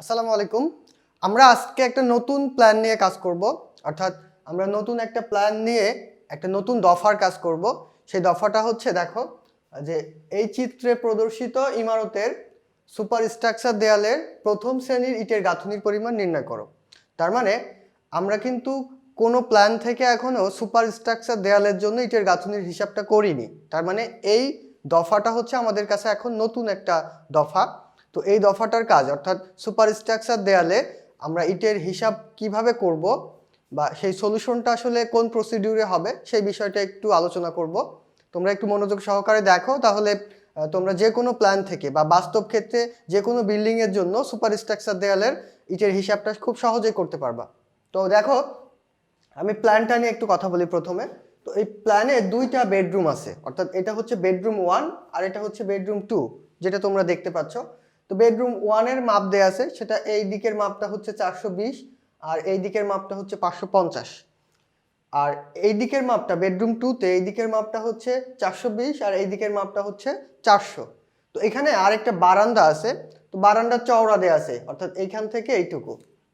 আসসালামু আলাইকুম। আমরা আজকে একটা নতুন প্ল্যান নিয়ে কাজ করব। অর্থাৎ আমরা নতুন একটা প্ল্যান নিয়ে একটা নতুন দফার কাজ করব। সেই দফাটা হচ্ছে দেখো যে এই চিত্রে প্রদর্শিত ইমারতের সুপার স্ট্রাকচার দেয়ালের প্রথম শ্রেণীর ইটের গাঁথুনির পরিমাণ নির্ণয় করো। তার মানে আমরা কিন্তু কোনো প্ল্যান থেকে এখনো সুপার স্ট্রাকচার দেয়ালের জন্য ইটের গাঁথুনির হিসাবটা করিনি। তার মানে এই দফাটা হচ্ছে আমাদের কাছে এখন নতুন একটা দফা। তো এই দফাটার কাজ অর্থাৎ সুপার স্ট্রাকচার দেয়ালে আমরা ইটের হিসাব কিভাবে করব বা সেই সলিউশনটা আসলে কোন প্রসিডিউরে হবে সেই বিষয়টা একটু আলোচনা করব। তোমরা একটু মনোযোগ সহকারে দেখো, তাহলে তোমরা যে কোনো প্ল্যান থেকে বা বাস্তব ক্ষেত্রে যে কোনো বিল্ডিংয়ের জন্য সুপার স্ট্রাকচার দেয়ালের ইটের হিসাবটা খুব সহজেই করতে পারবা। তো দেখো, আমি প্ল্যানটা নিয়ে একটু কথা বলি প্রথমে। তো এই প্ল্যানে দুইটা বেডরুম আছে, অর্থাৎ এটা হচ্ছে বেডরুম 1 আর এটা হচ্ছে বেডরুম 2, যেটা তোমরা দেখতে পাচ্ছ। তো বেডরুম 1 এর মাপ দেয়া আছে, সেটা এই দিকের মাপটা হচ্ছে 420 আর এই দিকের মাপটা হচ্ছে 550। আর এই দিকের মাপটা বেডরুম 2 তে এই দিকের মাপটা হচ্ছে 420 আর এই দিকের মাপটা হচ্ছে 400। তো এখানে আরেকটা বারান্দা আছে, তো বারান্দার চওড়া দেয়া আছে, অর্থাৎ এইখান থেকে এইটুকু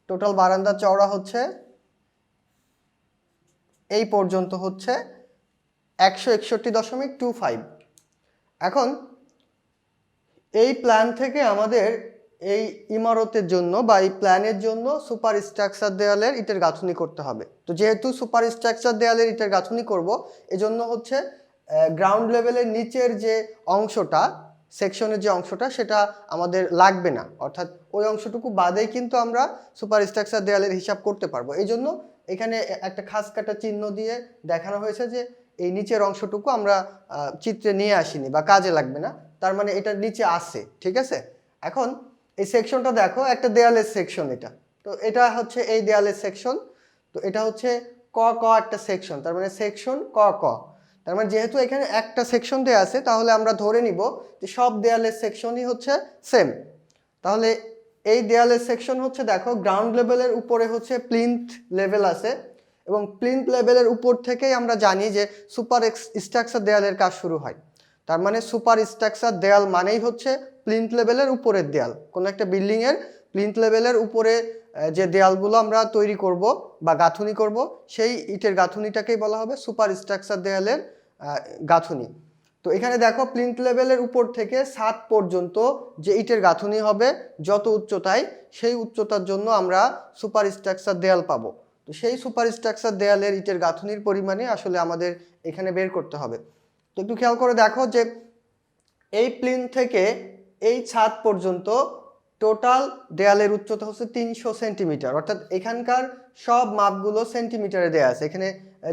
টোটাল বারান্দার চওড়া হচ্ছে এই পর্যন্ত হচ্ছে 161.25। এখন এই প্ল্যান থেকে আমাদের এই ইমারতের জন্য বা এই প্ল্যানের জন্য সুপার স্ট্রাকচার দেয়ালের ইটের গাঁথুনি করতে হবে। তো যেহেতু সুপার স্ট্রাকচার দেয়ালের ইটের গাঁথুনি করব, এজন্য হচ্ছে গ্রাউন্ড লেভেলের নিচের যে অংশটা, সেকশনের যে অংশটা, সেটা আমাদের লাগবে না। অর্থাৎ ওই অংশটুকু বাদেই কিন্তু আমরা সুপার স্ট্রাকচার দেয়ালের হিসাব করতে পারবো। এই জন্য এখানে একটা খাস কাটা চিহ্ন দিয়ে দেখানো হয়েছে যে এই নিচের অংশটুকু আমরা চিত্রে নিয়ে আসিনি বা কাজে লাগবে না। তার মানে এটার নিচে আছে, ঠিক আছে। এখন এই সেকশনটা দেখো, একটা দেয়ালের সেকশন এটা। তো এটা হচ্ছে এই দেয়ালের সেকশন। তো এটা হচ্ছে ক ক একটা সেকশন, তার মানে সেকশন ক ক। তার মানে যেহেতু এখানে একটা সেকশন দেয়া আছে, তাহলে আমরা ধরে নিব যে সব দেয়ালের সেকশনই হচ্ছে সেম। তাহলে এই দেয়ালের সেকশন হচ্ছে দেখো, গ্রাউন্ড লেভেলের উপরে হচ্ছে প্লিন্থ লেভেল আছে, এবং প্লিন্থ লেভেলের উপর থেকেই আমরা জানি যে সুপার স্ট্রাকচার দেয়ালের কাজ শুরু হয়। তার মানে সুপার স্ট্রাকচার দেয়াল মানেই হচ্ছে প্লিন্থ লেভেলের উপরের দেয়াল। কোনো একটা বিল্ডিংয়ের প্লিন্থ লেভেলের উপরে যে দেয়ালগুলো আমরা তৈরি করব বা গাঁথুনি করব, সেই ইটের গাঁথুনিটাকেই বলা হবে সুপার স্ট্রাকচার দেয়ালের গাঁথুনি। তো এখানে দেখো, প্লিন্থ লেভেলের উপর থেকে ছাদ পর্যন্ত যে ইটের গাঁথুনি হবে যত উচ্চতায়, সেই উচ্চতার জন্য আমরা সুপার স্ট্রাকচার দেয়াল পাবো। তো সেই সুপার স্ট্রাকচার দেয়ালের ইটের গাঁথুনির পরিমাণে আসলে আমাদের এখানে বের করতে হবে। তো একটু খেয়াল করে দেখো যে এই প্লিন থেকে এই ছাদ পর্যন্ত টোটাল দেয়ালের উচ্চতা হচ্ছে 300 সেন্টিমিটার। অর্থাৎ এখানকার সব মাপগুলো সেন্টিমিটারে দেয়া আছে, এখানে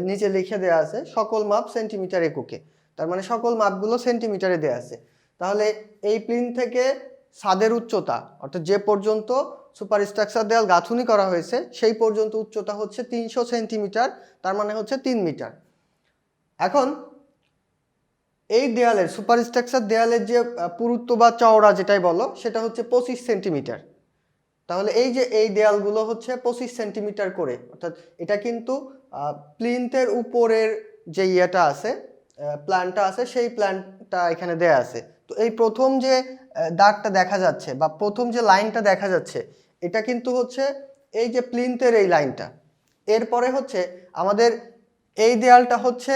নিচে লিখে দেয়া আছে সকল মাপ সেন্টিমিটার এককে। তার মানে সকল মাপগুলো সেন্টিমিটারে দেয়া আছে। তাহলে এই প্লিন থেকে ছাদের উচ্চতা, অর্থাৎ যে পর্যন্ত সুপার স্ট্রাকচার দেয়াল গাঁথুনি করা হয়েছে সেই পর্যন্ত উচ্চতা হচ্ছে 300 সেন্টিমিটার, তার মানে হচ্ছে 3 মিটার। এখন এই দেয়ালের সুপার স্ট্রাকচার দেয়ালের যে পুরুত্ব বা চওড়া যেটাই বলো, সেটা হচ্ছে 25 সেন্টিমিটার। তাহলে এই যে এই দেয়ালগুলো হচ্ছে 25 সেন্টিমিটার করে, অর্থাৎ এটা কিন্তু প্লিন্থের উপরের যে ইয়েটা আছে, প্ল্যানটা আছে, সেই প্ল্যানটা এখানে দেয়া আছে। তো এই প্রথম যে দাগটা দেখা যাচ্ছে বা প্রথম যে লাইনটা দেখা যাচ্ছে, এটা কিন্তু হচ্ছে এই যে প্লিন্থের এই লাইনটা। এরপরে হচ্ছে আমাদের এই দেয়ালটা হচ্ছে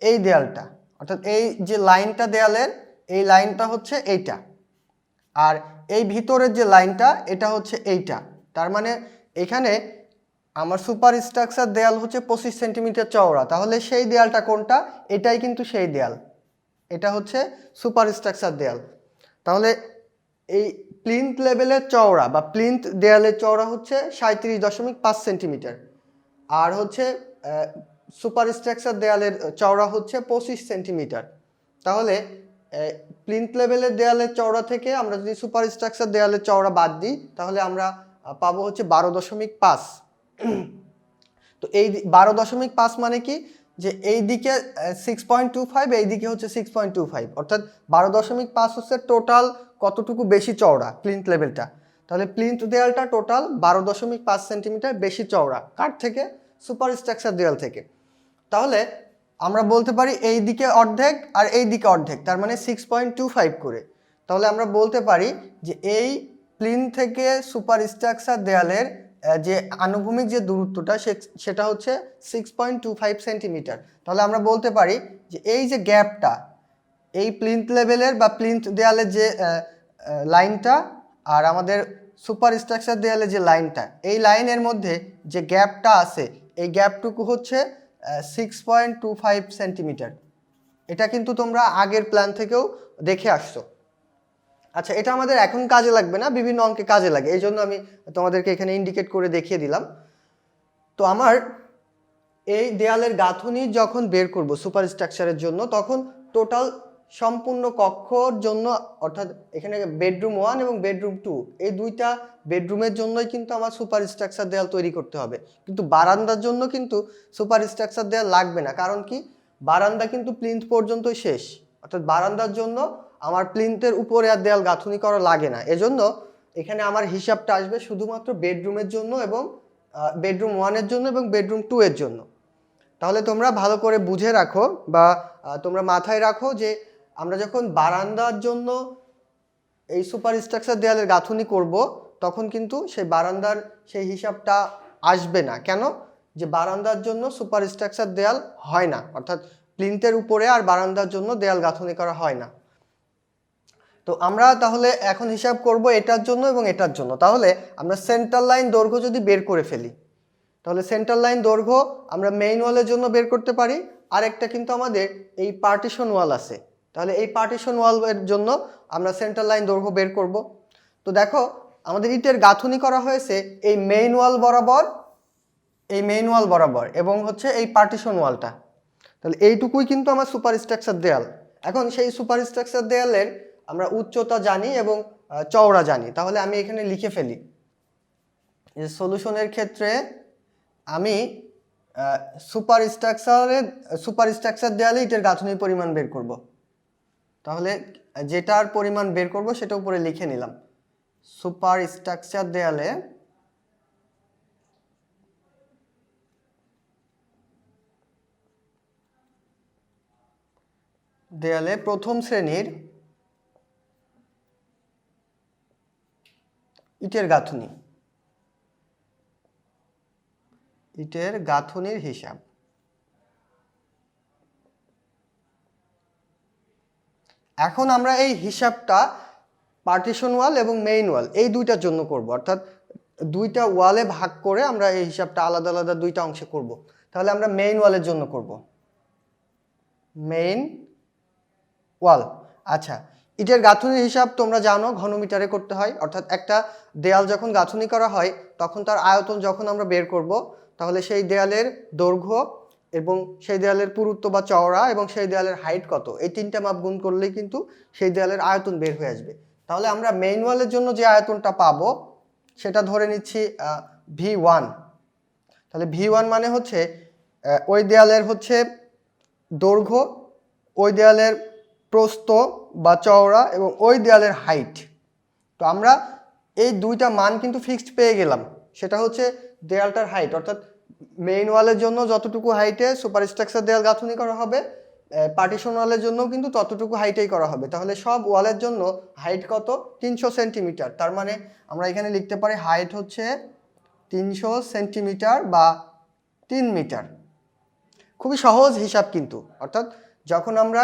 এই দেয়ালটা, অর্থাৎ এই যে লাইনটা দেয়ালের, এই লাইনটা হচ্ছে এইটা, আর এই ভিতরের যে লাইনটা এটা হচ্ছে এইটা। তার মানে এখানে আমার সুপার স্ট্রাকচার দেয়াল হচ্ছে 25 সেন্টিমিটার চওড়া। তাহলে সেই দেয়ালটা কোনটা? এটাই কিন্তু সেই দেয়াল, এটা হচ্ছে সুপার স্ট্রাকচার দেয়াল। তাহলে এই প্লিন্থ লেভেলের চওড়া বা প্লিন্থ দেয়ালের চওড়া হচ্ছে 37.5 সেন্টিমিটার, আর হচ্ছে সুপার স্ট্রাকচার দেয়ালের চওড়া হচ্ছে 25 সেন্টিমিটার। তাহলে প্লিন্থ লেভেলের দেয়ালের চওড়া থেকে আমরা যদি সুপার স্ট্রাকচার দেয়ালের চওড়া বাদ দিই, তাহলে আমরা পাবো হচ্ছে 12.5। তো এই 12.5 মানে কি, যে এই দিকে 6.25, এই দিকে হচ্ছে 6.25, অর্থাৎ 12.5 হচ্ছে টোটাল কতটুকু বেশি চওড়া প্লিন্থ লেভেলটা। তাহলে প্লিন্থ দেয়ালটা টোটাল 12.5 সেন্টিমিটার বেশি চওড়া কার থেকে? সুপার স্ট্রাকচার দেয়াল থেকে। তাহলে আমরা বলতে পারি এই দিকে অর্ধেক আর এই দিকে অর্ধেক, তার মানে 6.25 করে। তাহলে আমরা বলতে পারি যে এই প্লিন থেকে সুপারস্ট্রাকচার দেয়ালের যে আনুভূমিক যে দূরত্বটা সেটা হচ্ছে 6.25 সেন্টিমিটার। তাহলে আমরা বলতে পারি যে এই যে গ্যাপটা, এই প্লিন্থ লেভেলের বা প্লিন্থ দেয়ালের যে লাইনটা আর আমাদের সুপারস্ট্রাকচার দেয়ালের যে লাইনটা, এই লাইনের মধ্যে যে গ্যাপটা আছে এই গ্যাপটুকু হচ্ছে 6.25 সেন্টিমিটার। এটা কিন্তু তোমরা আগের প্ল্যান থেকেও দেখে আসছো। আচ্ছা, এটা আমাদের এখন কাজে লাগবে না, বিভিন্ন অঙ্কে কাজে লাগে, এই জন্য আমি তোমাদেরকে এখানে ইন্ডিকেট করে দেখিয়ে দিলাম। তো আমার এই দেয়ালের গাঁথুনি যখন বের করব সুপারস্ট্রাকচারের জন্য, তখন টোটাল সম্পূর্ণ কক্ষর জন্য, অর্থাৎ এখানে বেডরুম 1 এবং বেডরুম 2 এই দুইটা বেডরুমের জন্যই কিন্তু আমার সুপারস্ট্রাকচার দেয়াল তৈরি করতে হবে। কিন্তু বারান্দার জন্য কিন্তু সুপারস্ট্রাকচার দেয়াল লাগবে না। কারণ কি, বারান্দা কিন্তু প্লিন্থ পর্যন্তই শেষ, অর্থাৎ বারান্দার জন্য আমার প্লিন্থের উপরে আর দেয়াল গাঁথুনি করা লাগে না। এজন্য এখানে আমার হিসাবটা আসবে শুধুমাত্র বেডরুমের জন্য এবং বেডরুম 1 এর জন্য এবং বেডরুম 2 এর জন্য। তাহলে তোমরা ভালো করে বুঝে রাখো বা তোমরা মাথায় রাখো যে আমরা যখন বারান্দার জন্য এই সুপারস্ট্রাকচার দেয়ালের গাঁথুনি করব, তখন কিন্তু সেই বারান্দার সেই হিসাবটা আসবে না। কেন? যে বারান্দার জন্য সুপারস্ট্রাকচার দেয়াল হয় না, অর্থাৎ প্লিন্থের উপরে আর বারান্দার জন্য দেয়াল গাঁথুনি করা হয় না। তো আমরা তাহলে এখন হিসাব করব এটার জন্য এবং এটার জন্য। তাহলে আমরা সেন্টার লাইন দৈর্ঘ্য যদি বের করে ফেলি, তাহলে সেন্টার লাইন দৈর্ঘ্য আমরা মেইন ওয়ালের জন্য বের করতে পারি। আর একটা কিন্তু আমাদের এই পার্টিশন ওয়াল আছে, তাহলে এই পার্টিশন ওয়ালের জন্য আমরা সেন্টার লাইন দৈর্ঘ্য বের করব। তো দেখো, আমাদের ইটের গাঁথুনি করা হয়েছে এই মেইন ওয়াল বরাবর, এই মেইন ওয়াল বরাবর এবং হচ্ছে এই পার্টিশন ওয়ালটা। তাহলে এইটুকুই কিন্তু আমার সুপারস্ট্রাকচার দেয়াল। এখন সেই সুপারস্ট্রাকচার দেয়ালের আমরা উচ্চতা জানি এবং চওড়া জানি। তাহলে আমি এখানে লিখে ফেলি যে সলিউশনের ক্ষেত্রে আমি সুপারস্ট্রাকচার দেয়ালে ইটের গাঁথুনির পরিমাণ বের করব। তাহলে যেটার পরিমাণ বের করব সেটা উপরে লিখে নিলাম। সুপারস্ট্রাকচার দেয়ালে প্রথম শ্রেণীর ইটের গাঁথুনির হিসাব। এখন আমরা এই হিসাবটা পার্টিশন ওয়াল এবং মেইন ওয়াল এই দুইটার জন্য করব, অর্থাৎ দুইটা ওয়ালে ভাগ করে আমরা এই হিসাবটা আলাদা আলাদা দুইটা অংশে করব। তাহলে আমরা মেইন ওয়ালের জন্য করব, মেইন ওয়াল। আচ্ছা, ইটের গাঁথুনির হিসাব তোমরা জানো ঘনমিটারে করতে হয়, অর্থাৎ একটা দেয়াল যখন গাঁথুনি করা হয় তখন তার আয়তন যখন আমরা বের করব, তাহলে সেই দেয়ালের দৈর্ঘ্য এবং সেই দেয়ালের পুরুত্ব বা চওড়া এবং সেই দেয়ালের হাইট কত, এই তিনটা মাপ গুণ করলেই কিন্তু সেই দেয়ালের আয়তন বের হয়ে আসবে। তাহলে আমরা মেইন ওয়ালের জন্য যে আয়তনটা পাবো সেটা ধরে নিচ্ছি V1। তাহলে V1 মানে হচ্ছে ওই দেয়ালের হচ্ছে দৈর্ঘ্য, ওই দেয়ালের প্রস্থ বা চওড়া এবং ওই দেয়ালের হাইট। তো আমরা এই দুইটা মান কিন্তু ফিক্সড পেয়ে গেলাম। সেটা হচ্ছে দেয়ালটার হাইট, অর্থাৎ মেইন ওয়ালের জন্য যতটুকু হাইটে সুপারস্ট্রাকচার দেয়াল গাঁথুনি করা হবে, পার্টিশন ওয়ালের জন্য কিন্তু ততটুকু হাইটেই করা হবে। তাহলে সব ওয়ালের জন্য হাইট কত? 300 সেন্টিমিটার। তার মানে আমরা এখানে লিখতে পারি হাইট হচ্ছে 300 সেন্টিমিটার বা 3 মিটার। খুবই সহজ হিসাব কিন্তু, অর্থাৎ যখন আমরা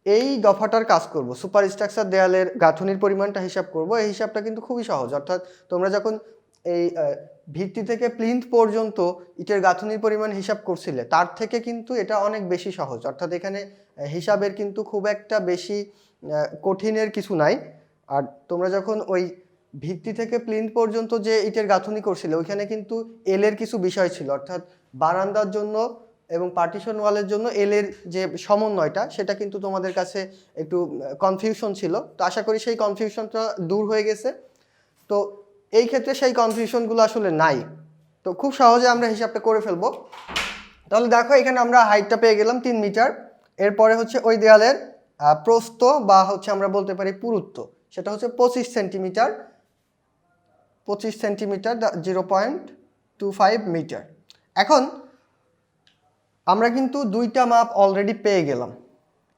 এই দফাটার কাজ করব, সুপারস্ট্রাকচার দেয়ালের গাঁথুনির পরিমাণটা হিসাব করব, এই হিসাবটা কিন্তু খুবই সহজ। অর্থাৎ তোমরা যখন এই ভিত্তি থেকে প্লিন্থ পর্যন্ত ইটের গাঁথুনির পরিমাণ হিসাব করছিলে, তার থেকে কিন্তু এটা অনেক বেশি সহজ। অর্থাৎ এখানে হিসাবের কিন্তু খুব একটা বেশি কঠিনের কিছু নাই। আর তোমরা যখন ওই ভিত্তি থেকে প্লিন্থ পর্যন্ত যে ইটের গাঁথুনি করছিলে, ওইখানে কিন্তু এলের কিছু বিষয় ছিল, অর্থাৎ বারান্দার জন্য এবং পার্টিশন ওয়ালের জন্য এলের যে সমন্বয়টা, সেটা কিন্তু তোমাদের কাছে একটু কনফিউশন ছিল। তো আশা করি সেই কনফিউশনটা দূর হয়ে গেছে। তো এই ক্ষেত্রে সেই কনফিউশনগুলো আসলে নাই। তো খুব সহজে আমরা হিসাবটা করে ফেলবো। তাহলে দেখো, এখানে আমরা হাইটটা পেয়ে গেলাম 3 মিটার। এরপরে হচ্ছে ওই দেয়ালের প্রস্থ বা হচ্ছে আমরা বলতে পারি পুরুত্ব, সেটা হচ্ছে 25 সেন্টিমিটার, 0.25 মিটার। এখন আমরা কিন্তু দুইটা মাপ অলরেডি পেয়ে গেলাম,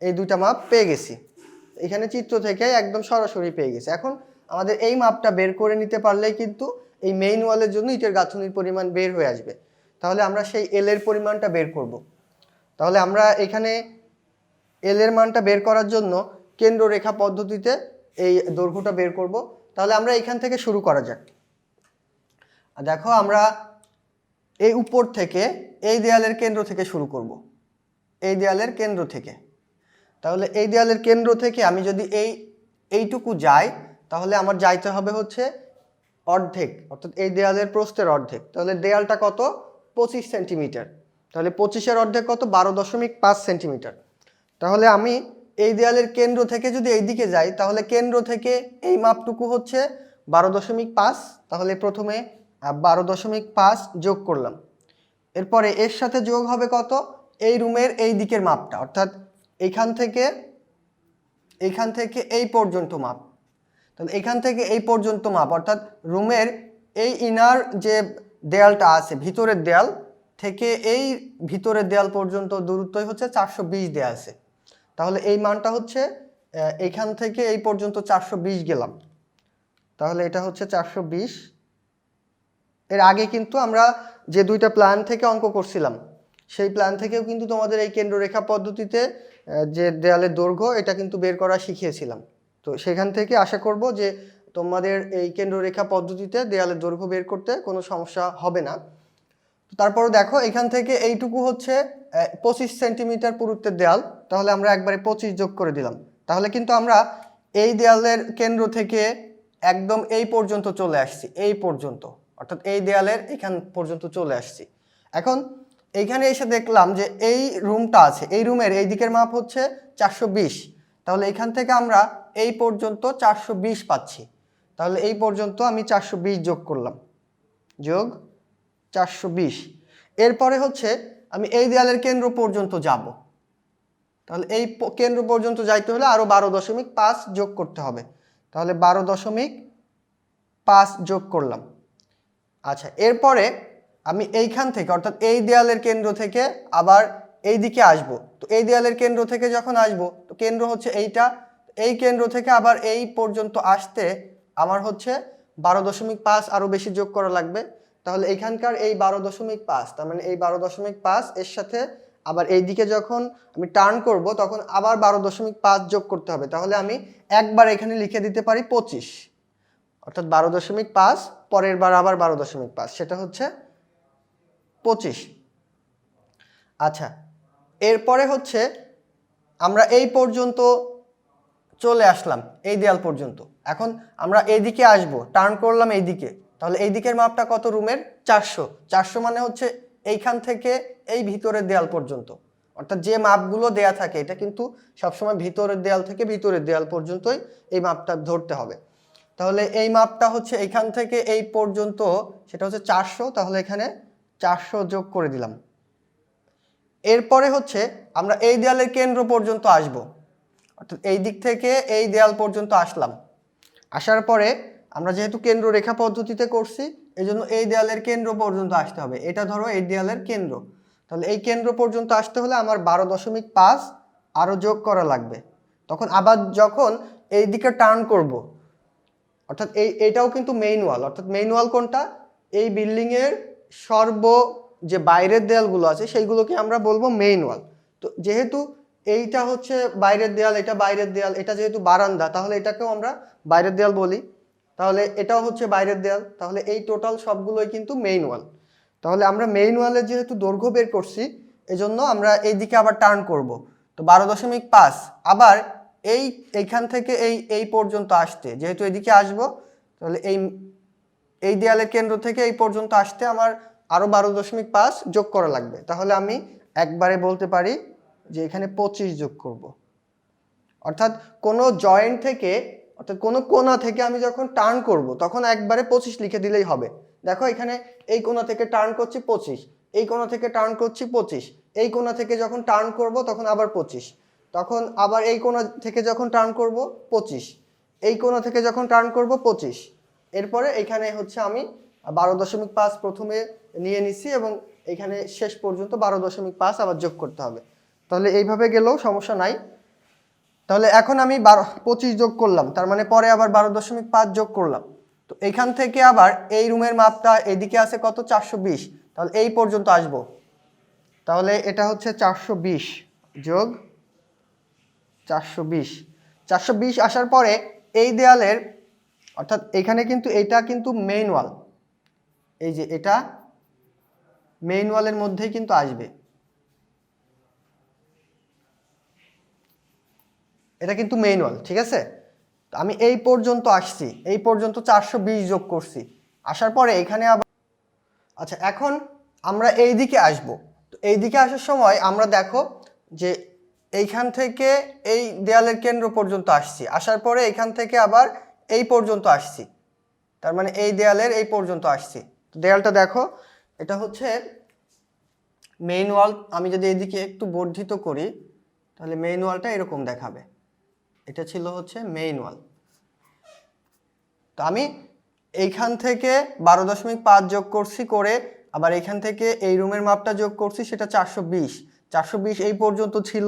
এই দুইটা মাপ পেয়ে গেছি, এখানে চিত্র থেকে একদম সরাসরি পেয়ে গেছি। এখন আমাদের এই মাপটা বের করে নিতে পারলেই কিন্তু এই মেইন ওয়ালের জন্য ইটের গাঁথনির পরিমাণ বের হয়ে আসবে। তাহলে আমরা সেই এল এর পরিমাণটা বের করব। তাহলে আমরা এখানে এল এর মানটা বের করার জন্য কেন্দ্ররেখা পদ্ধতিতে এই দৈর্ঘ্যটা বের করব। তাহলে আমরা এখান থেকে শুরু করা যাক। দেখো আমরা এই উপর থেকে এই দেয়ালের কেন্দ্র থেকে শুরু করব, এই দেয়ালের কেন্দ্র থেকে। তাহলে এই দেয়ালের কেন্দ্র থেকে আমি যদি এইটুকু যাই তাহলে আমার যাইতে হবে হচ্ছে অর্ধেক, অর্থাৎ এই দেয়ালের প্রস্থের অর্ধেক। তাহলে দেয়ালটা কত? 25 সেন্টিমিটার। তাহলে 25-এর অর্ধেক কত? 12.5 সেন্টিমিটার। তাহলে আমি এই দেয়ালের কেন্দ্র থেকে যদি এই দিকে যাই তাহলে কেন্দ্র থেকে এই মাপটুকু হচ্ছে 12.5। তাহলে প্রথমে 12.5 যোগ করলাম। এরপরে এর সাথে যোগ হবে কত? এই রুমের এই দিকের মাপটা, অর্থাৎ এইখান থেকে এই পর্যন্ত মাপ। তাহলে এখান থেকে এই পর্যন্ত মাপ, অর্থাৎ রুমের এই ইনার যে দেয়ালটা আছে, ভিতরের দেয়াল থেকে এই ভিতরের দেয়াল পর্যন্ত দূরত্বই হচ্ছে 420 দেয়া আছে। তাহলে এই মানটা হচ্ছে এইখান থেকে এই পর্যন্ত 420 গেলাম। তাহলে এটা হচ্ছে 420। এর আগে কিন্তু আমরা যে দুইটা প্ল্যান থেকে অঙ্ক করছিলাম সেই প্ল্যান থেকেও কিন্তু তোমাদের এই কেন্দ্ররেখা পদ্ধতিতে যে দেয়ালের দৈর্ঘ্য এটা কিন্তু বের করা শিখিয়েছিলাম। তো সেখান থেকে আশা করব যে তোমাদের এই কেন্দ্ররেখা পদ্ধতিতে দেয়ালের দৈর্ঘ্য বের করতে কোনো সমস্যা হবে না। তারপর দেখো এখান থেকে এইটুকু হচ্ছে 25 সেন্টিমিটার পুরুত্বের দেয়াল। তাহলে আমরা একবারে 25 যোগ করে দিলাম। তাহলে কিন্তু আমরা এই দেয়ালের কেন্দ্র থেকে একদম এই পর্যন্ত চলে আসছি, এই পর্যন্ত, অর্থাৎ এই দেয়ালের এখান পর্যন্ত চলে আসছি। এখন এইখানে এসে দেখলাম যে এই রুমটা আছে, এই রুমের এই দিকের মাপ হচ্ছে 420। তাহলে এখান থেকে আমরা এই পর্যন্ত 420 পাচ্ছি। তাহলে এই পর্যন্ত আমি 420 যোগ করলাম, যোগ 420। এরপরে হচ্ছে আমি এই দেয়ালের কেন্দ্র পর্যন্ত যাব। তাহলে এই কেন্দ্র পর্যন্ত যাইতে হলে আরো 12.5 যোগ করতে হবে। তাহলে 12.5 যোগ করলাম। আচ্ছা, এরপরে আমি এইখান থেকে, অর্থাৎ এই দেয়ালের কেন্দ্র থেকে আবার এই দিকে আসব। তো এই দেয়ালের কেন্দ্র থেকে যখন আসব, তো কেন্দ্র হচ্ছে এইটা, এই কেন্দ্র থেকে আবার এই পর্যন্ত আসতে আমার হচ্ছে 12.5 আরো বেশি যোগ করা লাগবে। তাহলে এইখানকার এই 12.5, তার মানে এই 12.5 এর সাথে আবার এই দিকে যখন আমি টার্ন করব তখন আবার 12.5 যোগ করতে হবে। তাহলে আমি একবার এখানে লিখে দিতে পারি 25, অর্থাৎ 12.5 পরের বার আবার 12.5, সেটা হচ্ছে 25। আচ্ছা, এরপরে হচ্ছে আমরা এই পর্যন্ত চলে আসলাম, এই দেয়াল পর্যন্ত। এখন আমরা এইদিকে আসব, টার্ন করলাম এইদিকে। তাহলে এই দিকের মাপটা কত রুমের? 400 মানে হচ্ছে এইখান থেকে এই ভিতরের দেয়াল পর্যন্ত, অর্থাৎ যে মাপগুলো দেয়া থাকে এটা কিন্তু সবসময় ভিতরের দেয়াল থেকে ভিতরের দেয়াল পর্যন্তই এই মাপটা ধরতে হবে। তাহলে এই মাপটা হচ্ছে এইখান থেকে এই পর্যন্ত, সেটা হচ্ছে 400। তাহলে এখানে 400 যোগ করে দিলাম। এরপরে হচ্ছে আমরা এই দেয়ালের কেন্দ্র পর্যন্ত আসব, অর্থাৎ এই দিক থেকে এই দেয়াল পর্যন্ত আসলাম। আসার পরে আমরা যেহেতু কেন্দ্র রেখা পদ্ধতিতে করছি এই জন্য এই দেয়ালের কেন্দ্র পর্যন্ত আসতে হবে। এটা ধরো এই দেয়ালের কেন্দ্র। তাহলে এই কেন্দ্র পর্যন্ত আসতে হলে আমার 12.5 আরো যোগ করা লাগবে। তখন আবার যখন এই দিকে টার্ন করব, অর্থাৎ এইটাও কিন্তু মেইন ওয়াল, অর্থাৎ মেইন ওয়াল কোনটা? এই বিল্ডিং এর যে বাইরের দেয়ালগুলো আছে সেইগুলোকে আমরা বলবো মেইন ওয়াল। তো যেহেতু এইটা হচ্ছে বাইরের দেয়াল, এটা বাইরের দেয়াল, এটা যেহেতু বারান্দা তাহলে এটাকেও আমরা বাইরের দেয়াল বলি। তাহলে এটাও হচ্ছে বাইরের দেয়াল। তাহলে এই টোটাল সবগুলোই কিন্তু মেইন ওয়াল। তাহলে আমরা মেইন ওয়ালের যেহেতু দৈর্ঘ্য বের করছি এজন্য আমরা এইদিকে আবার টার্ন করব। তো 12.5 আবার এইখান থেকে এই পর্যন্ত আসতে, যেহেতু এদিকে আসবো, তাহলে এই দেয়ালের কেন্দ্র থেকে এই পর্যন্ত আসতে আমার আরো 12.5 যোগ করা লাগবে। তাহলে আমি একবারে বলতে পারি যে এখানে 25 যোগ করব। অর্থাৎ কোনো জয়েন্ট থেকে, অর্থাৎ কোনো কোণা থেকে আমি যখন টার্ন করব তখন একবারে 25 লিখে দিলেই হবে। দেখো এখানে এই কোণা থেকে টার্ন করছি 25, এই কোণা থেকে টার্ন করছি 25, এই কোণা থেকে যখন টার্ন করব তখন আবার 25, তখন আবার এই কোণা থেকে যখন টার্ন করব 25, এই কোণা থেকে যখন টার্ন করব 25। এরপরে এখানে হচ্ছে আমি 12.5 প্রথমে নিয়ে নিছি এবং এখানে শেষ পর্যন্ত 12.5 আবার যোগ করতে হবে। তাহলে এইভাবে গেলেও সমস্যা নাই। তাহলে এখন আমি 25 যোগ করলাম, তার মানে পরে আবার 12.5 যোগ করলাম। তো এইখান থেকে আবার এই রুমের মাপটা এদিকে আছে কত, 420, তাহলে এই পর্যন্ত আসব। তাহলে এটা হচ্ছে 420 যোগ 420, 420 আসার পরে এই দেয়ালের, অর্থাৎ এখানে কিন্তু এটা কিন্তু মেইন ওয়াল, এই যে এটা মেইন ওয়ালের মধ্যেই কিন্তু আসবে, এটা কিন্তু মেইন ওয়াল, ঠিক আছে। আমি এই পর্যন্ত আসছি, এই পর্যন্ত 420 যোগ করছি, আসার পরে এখানে আবার, আচ্ছা এখন আমরা এই দিকে আসব। তো এই দিকে আসার সময় আমরা দেখো যে এইখান থেকে এই দেয়ালের কেন্দ্র পর্যন্ত আসছি, আসার পরে এখান থেকে আবার এই পর্যন্ত আসছি, তার মানে এই দেয়ালের এই পর্যন্ত আসছি। তো দেয়ালটা দেখো, এটা হচ্ছে মেইন ওয়াল। আমি যদি এইদিকে একটু বর্ধিত করি তাহলে মেইন ওয়ালটা এরকম দেখাবে, এটা ছিল হচ্ছে মেইন ওয়াল। তো আমি এইখান থেকে 12.5 যোগ করছি, করে আবার এইখান থেকে এই রুমের মাপটা যোগ করছি, সেটা 420, 420 এই পর্যন্ত ছিল।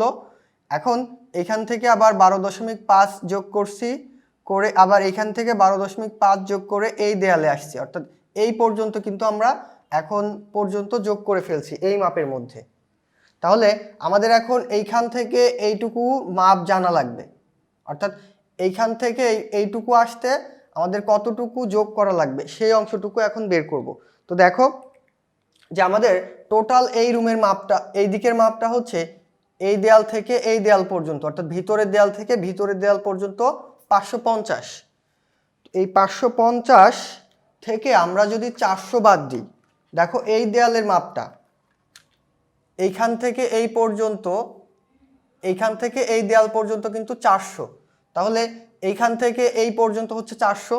এখন এখান থেকে আবার 12.5 যোগ করছি, করে আবার এখান থেকে 12.5 যোগ করে এই দেয়ালে আসছি, অর্থাৎ এই পর্যন্ত কিন্তু আমরা এখন পর্যন্ত যোগ করে ফেলছি এই মাপের মধ্যে। তাহলে আমাদের এখন এইখান থেকে এইটুকু মাপ জানা লাগবে, অর্থাৎ এইখান থেকে এইটুকু আসতে আমাদের কতটুকু যোগ করা লাগবে সেই অংশটুকু এখন বের করব। তো দেখো যে আমাদের টোটাল এই রুমের মাপটা, এই দিকের মাপটা হচ্ছে এই দেয়াল থেকে এই দেয়াল পর্যন্ত, অর্থাৎ ভিতরের দেয়াল থেকে ভিতরের দেয়াল পর্যন্ত 550। এই 550 থেকে আমরা যদি 400 বাদ দিই, দেখো এই দেয়ালের মাপটা এইখান থেকে এই পর্যন্ত, এইখান থেকে এই দেয়াল পর্যন্ত কিন্তু 400, তাহলে এইখান থেকে এই পর্যন্ত হচ্ছে 400।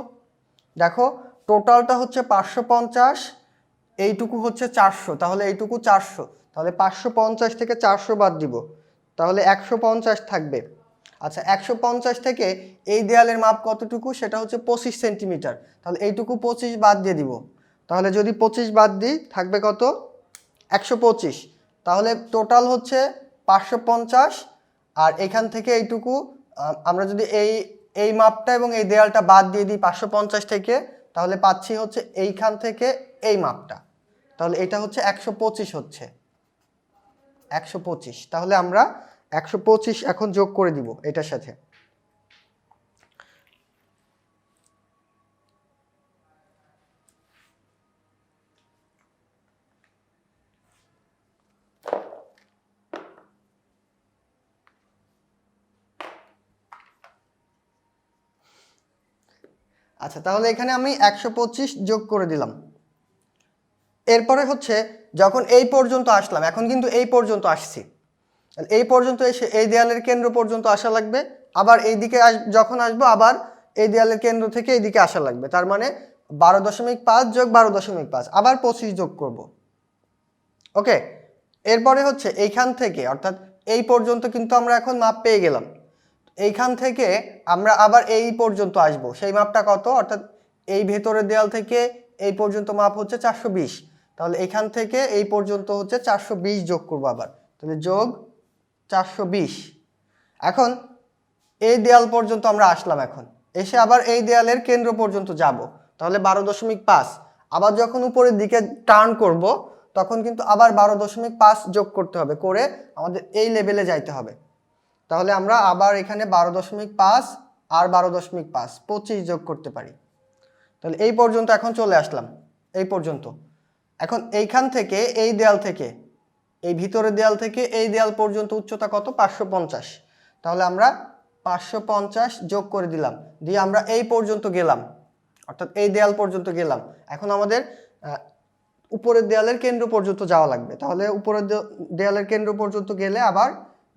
দেখো টোটালটা হচ্ছে 550, এইটুকু হচ্ছে 400, তাহলে এইটুকু 400, তাহলে 550 থেকে 400 বাদ দিব, তাহলে 150 থাকবে। আচ্ছা 150 থেকে এই দেয়ালের মাপ কতটুকু, সেটা হচ্ছে 25 সেন্টিমিটার, তাহলে এইটুকু 25 বাদ দিয়ে দিব, তাহলে যদি 25 বাদ দিই থাকবে কত, 125, তাহলে টোটাল হচ্ছে 550। আর এখান থেকে এইটুকু আমরা যদি এই মাপটা এবং এই দেয়ালটা বাদ দিয়ে দিই 550 থেকে, তাহলে পাচ্ছি হচ্ছে এইখান থেকে এই মাপটা, তাহলে এটা হচ্ছে 125 হচ্ছে 125। তাহলে আমরা 125 এখন যোগ করে দিব এটার সাথে। আচ্ছা তাহলে এখানে আমি 125 যোগ করে দিলাম। এরপরে হচ্ছে যখন এই পর্যন্ত আসলাম, এখন কিন্তু এই পর্যন্ত আসছি, এই পর্যন্ত এসে এই দেয়ালের কেন্দ্র পর্যন্ত আসা লাগবে, আবার এই দিকে যখন আসবো আবার এই দেয়ালের কেন্দ্র থেকে এইদিকে আসা লাগবে, তার মানে 12.5 যোগ 12.5 আবার 25 যোগ করব। ওকে, এরপরে হচ্ছে এইখান থেকে, অর্থাৎ এই পর্যন্ত কিন্তু আমরা এখন মাপ পেয়ে গেলাম, এইখান থেকে আমরা আবার এই পর্যন্ত আসব, সেই মাপটা কত, অর্থাৎ এই ভেতরের দেয়াল থেকে এই পর্যন্ত মাপ হচ্ছে 420, তাহলে এখান থেকে এই পর্যন্ত হচ্ছে 420 যোগ করব আবার, তাহলে যোগ 420। এখন এই দেয়াল পর্যন্ত আমরা আসলাম, এখন এসে আবার এই দেয়ালের কেন্দ্র পর্যন্ত যাব, তাহলে 12.5, আবার যখন উপরের দিকে টার্ন করব তখন কিন্তু আবার 12.5 যোগ করতে হবে, করে আমাদের এই লেভেলে যাইতে হবে। তাহলে আমরা আবার এখানে 12.5 আর 12.5 25 যোগ করতে পারি, তাহলে এই পর্যন্ত এখন চলে আসলাম, এই পর্যন্ত। এখন এইখান থেকে এই দেয়াল থেকে, এই ভিতরের দেয়াল থেকে এই দেয়াল পর্যন্ত উচ্চতা কত, 550, তাহলে আমরা 550 যোগ করে দিলাম, দিয়ে আমরা এই পর্যন্ত গেলাম, অর্থাৎ এই দেয়াল পর্যন্ত গেলাম। এখন আমাদের উপরের দেয়ালের কেন্দ্র পর্যন্ত যাওয়া লাগবে, তাহলে উপরের দেয়ালের কেন্দ্র পর্যন্ত গেলে আবার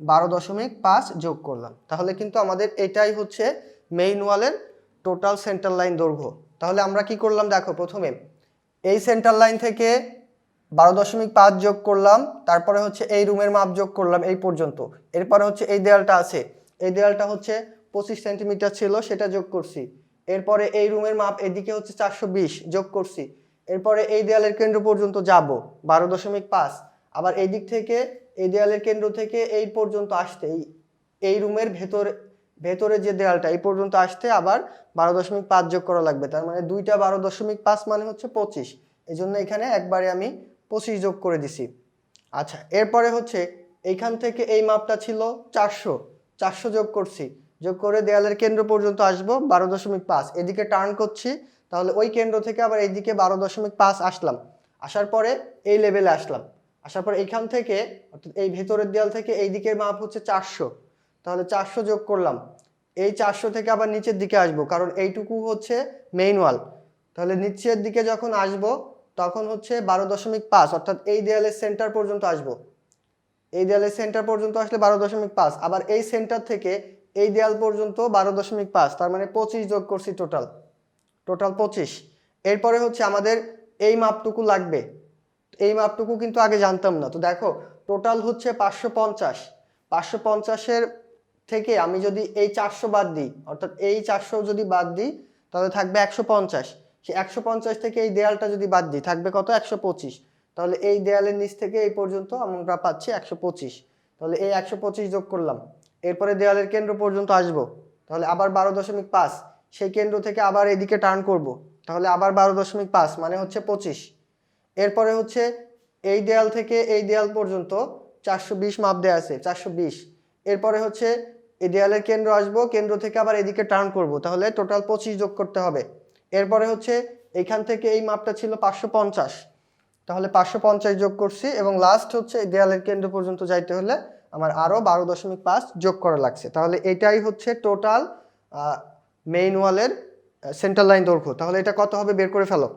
12.5 যোগ করলাম, তাহলে কিন্তু আমাদের এটাই হচ্ছে মেইন ওয়ালের টোটাল সেন্টার লাইন দৈর্ঘ্য। তাহলে আমরা কি করলাম, দেখো প্রথমে এই সেন্টার লাইন থেকে 12.5 যোগ করলাম, তারপরে হচ্ছে এই রুমের মাপ যোগ করলাম এই পর্যন্ত, এরপরে হচ্ছে এই দেয়ালটা আছে, এই দেয়ালটা হচ্ছে 25 সেন্টিমিটার ছিল, সেটা যোগ করছি, এরপরে এই রুমের মাপ এদিকে হচ্ছে 420 যোগ করছি, এরপরে এই দেয়ালের কেন্দ্র পর্যন্ত যাব 12.5, আবার এই দিক থেকে এই দেয়ালের কেন্দ্র থেকে এই পর্যন্ত আসতে এই রুমের ভেতর ভেতরে যে দেয়ালটা এই পর্যন্ত আসতে আবার 12.5 যোগ করা লাগবে, তার মানে দুইটা 12.5 মানে হচ্ছে 25, এই জন্য এখানে একবারে আমি 25 যোগ করে দিছি। আচ্ছা, এরপরে হচ্ছে এইখান থেকে এই মাপটা ছিল 400 যোগ করছি, যোগ করে দেয়ালের কেন্দ্র পর্যন্ত আসবো 12.5, এদিকে টার্ন করছি, তাহলে ওই কেন্দ্র থেকে আবার এইদিকে 12.5 আসলাম, আসার পরে এই লেভেলে আসলাম, আসার পর এইখান থেকে অর্থাৎ এই ভেতরের দেয়াল থেকে এই দিকের মাপ হচ্ছে 400, তাহলে 400 যোগ করলাম, এই 400 থেকে আবার নিচের দিকে আসবো, কারণ এইটুকু হচ্ছে মেইন ওয়াল, তাহলে নিচের দিকে যখন আসবো তখন হচ্ছে 12.5, অর্থাৎ এই দেয়ালের সেন্টার পর্যন্ত আসবো, এই দেয়ালের সেন্টার পর্যন্ত আসলে 12.5, আবার এই সেন্টার থেকে এই দেয়াল পর্যন্ত 12.5, তার মানে 25 যোগ করছি, টোটাল 25। এরপরে হচ্ছে আমাদের এই মাপটুকু লাগবে, এই মাপটুকু কিন্তু আগে জানতাম না, তো দেখো টোটাল হচ্ছে 550, 550-এর থেকে আমি যদি এই 400 বাদ দিই, অর্থাৎ এই 400 যদি বাদ দিই তাহলে থাকবে 150, সেই 150 থেকে এই দেয়ালটা যদি বাদ দিই থাকবে কত, 125, তাহলে এই দেয়ালের নিচ থেকে এই পর্যন্ত আমরা পাচ্ছি 125, তাহলে এই 125 যোগ করলাম, এরপরে দেয়ালের কেন্দ্র পর্যন্ত আসবো, তাহলে আবার 12.5, সেই কেন্দ্র থেকে আবার এদিকে টার্ন করব, তাহলে আবার 12.5 মানে হচ্ছে 25, এরপরে হচ্ছে এই দেয়াল থেকে এই দেয়াল পর্যন্ত 420 মাপ দেয়া আছে, 420, এরপরে হচ্ছে এই দেয়ালের কেন্দ্র আসবো, কেন্দ্র থেকে আবার এদিকে টার্ন করব, তাহলে টোটাল 25 যোগ করতে হবে, এরপরে হচ্ছে এইখান থেকে এই মাপটা ছিল 550, তাহলে 550 যোগ করছি, এবং লাস্ট হচ্ছে এই দেয়ালের কেন্দ্র পর্যন্ত যাইতে হলে আমার আরও 12.5 যোগ করা লাগছে, তাহলে এটাই হচ্ছে টোটাল মেইন ওয়ালের সেন্টার লাইন দৈর্ঘ্য। তাহলে এটা কত হবে বের করে ফেলো,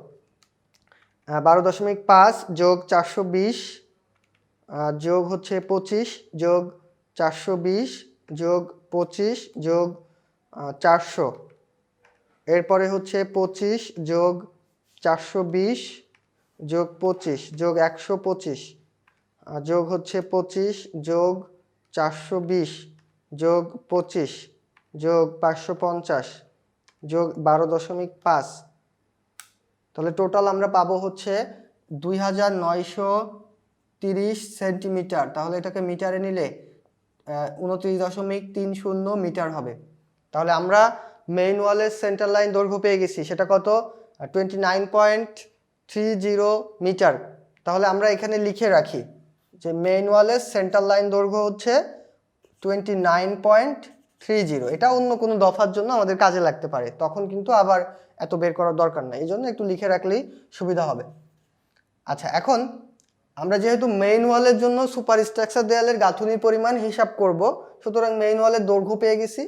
12.5 যোগ 420 যোগ হচ্ছে 25 যোগ 420 যোগ 25 যোগ 400, এরপরে হচ্ছে 25 যোগ 420 যোগ 25 যোগ 125 যোগ হচ্ছে 25 যোগ 420 যোগ 25 যোগ 550 যোগ 12.5, তাহলে টোটাল আমরা পাবো হচ্ছে 2930 সেন্টিমিটার, তাহলে এটাকে মিটারে নিলে 29.30 মিটার হবে। তাহলে আমরা মেইন ওয়ালের সেন্টার লাইন দৈর্ঘ্য পেয়ে গেছি, সেটা কত, 29.30 মিটার। তাহলে আমরা এখানে লিখে রাখি যে মেইন ওয়ালের সেন্টার লাইন দৈর্ঘ্য হচ্ছে 29.30, এটা অন্য কোনো দফার জন্য আমাদের কাজে লাগতে পারে, তখন কিন্তু আবার এত বের করার দরকার নাই, এই জন্য একটু লিখে রাখলেই সুবিধা হবে। আচ্ছা, এখন আমরা যেহেতু মেইন ওয়ালের জন্য সুপার স্ট্রাকচার দেয়ালের গাঁথুনির পরিমাণ হিসাব করব, সুতরাং মেইন ওয়ালের দৈর্ঘ্য পেয়ে গেছি,